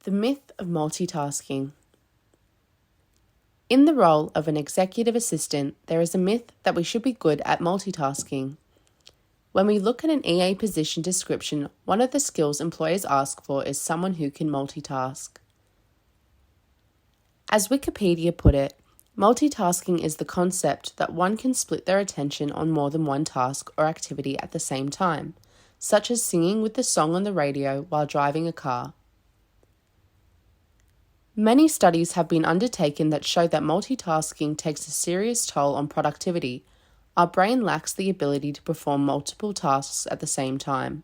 The myth of multitasking. In the role of an executive assistant, there is a myth that we should be good at multitasking. When we look at an EA position description, one of the skills employers ask for is someone who can multitask. As Wikipedia put it, multitasking is the concept that one can split their attention on more than one task or activity at the same time, such as singing with the song on the radio while driving a car. Many studies have been undertaken that show that multitasking takes a serious toll on productivity. Our brain lacks the ability to perform multiple tasks at the same time.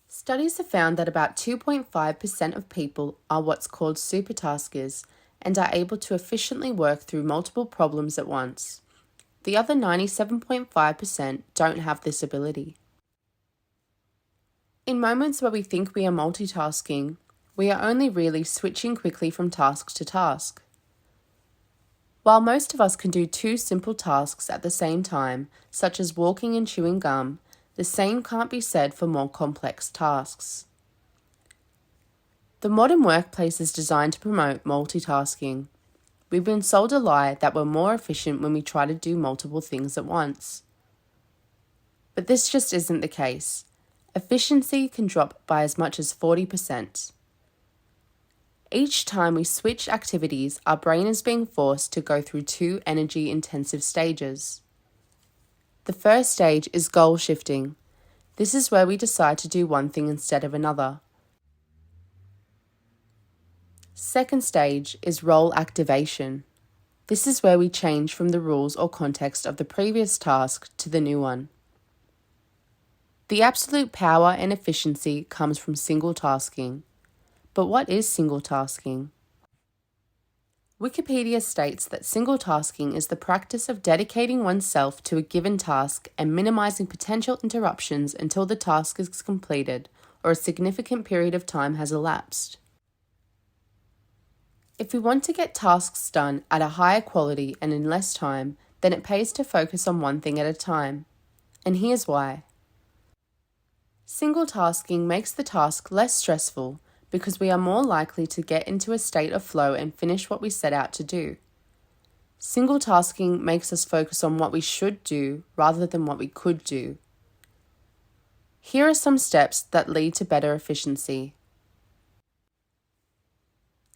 Studies have found that about 2.5% of people are what's called supertaskers and are able to efficiently work through multiple problems at once. The other 97.5% don't have this ability. In moments where we think we are multitasking, we are only really switching quickly from task to task. While most of us can do two simple tasks at the same time, such as walking and chewing gum, the same can't be said for more complex tasks. The modern workplace is designed to promote multitasking. We've been sold a lie that we're more efficient when we try to do multiple things at once. But this just isn't the case. Efficiency can drop by as much as 40%. Each time we switch activities, our brain is being forced to go through two energy-intensive stages. The first stage is goal shifting. This is where we decide to do one thing instead of another. Second stage is role activation. This is where we change from the rules or context of the previous task to the new one. The absolute power and efficiency comes from single tasking. But what is single tasking? Wikipedia states that single tasking is the practice of dedicating oneself to a given task and minimizing potential interruptions until the task is completed or a significant period of time has elapsed. If we want to get tasks done at a higher quality and in less time, then it pays to focus on one thing at a time. And here's why. Single tasking makes the task less stressful because we are more likely to get into a state of flow and finish what we set out to do. Single tasking makes us focus on what we should do rather than what we could do. Here are some steps that lead to better efficiency.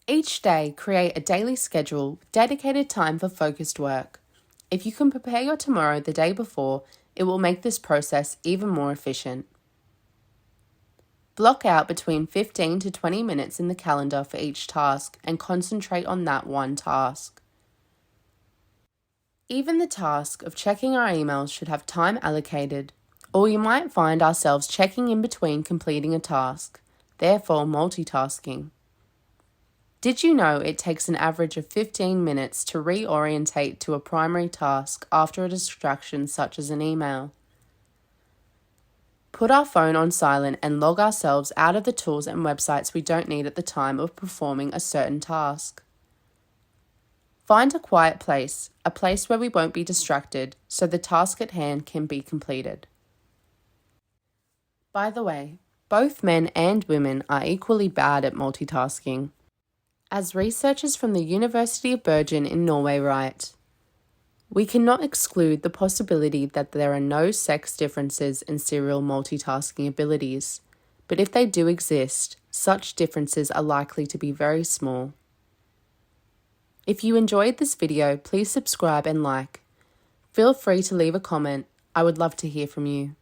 Each day, create a daily schedule with dedicated time for focused work. If you can prepare your tomorrow the day before, it will make this process even more efficient. Block out between 15 to 20 minutes in the calendar for each task and concentrate on that one task. Even the task of checking our emails should have time allocated, or we might find ourselves checking in between completing a task, therefore multitasking. Did you know it takes an average of 15 minutes to reorientate to a primary task after a distraction such as an email? Put our phone on silent and log ourselves out of the tools and websites we don't need at the time of performing a certain task. Find a quiet place, a place where we won't be distracted, so the task at hand can be completed. By the way, both men and women are equally bad at multitasking. As researchers from the University of Bergen in Norway write, we cannot exclude the possibility that there are no sex differences in serial multitasking abilities, but if they do exist, such differences are likely to be very small. If you enjoyed this video, please subscribe and like. Feel free to leave a comment. I would love to hear from you.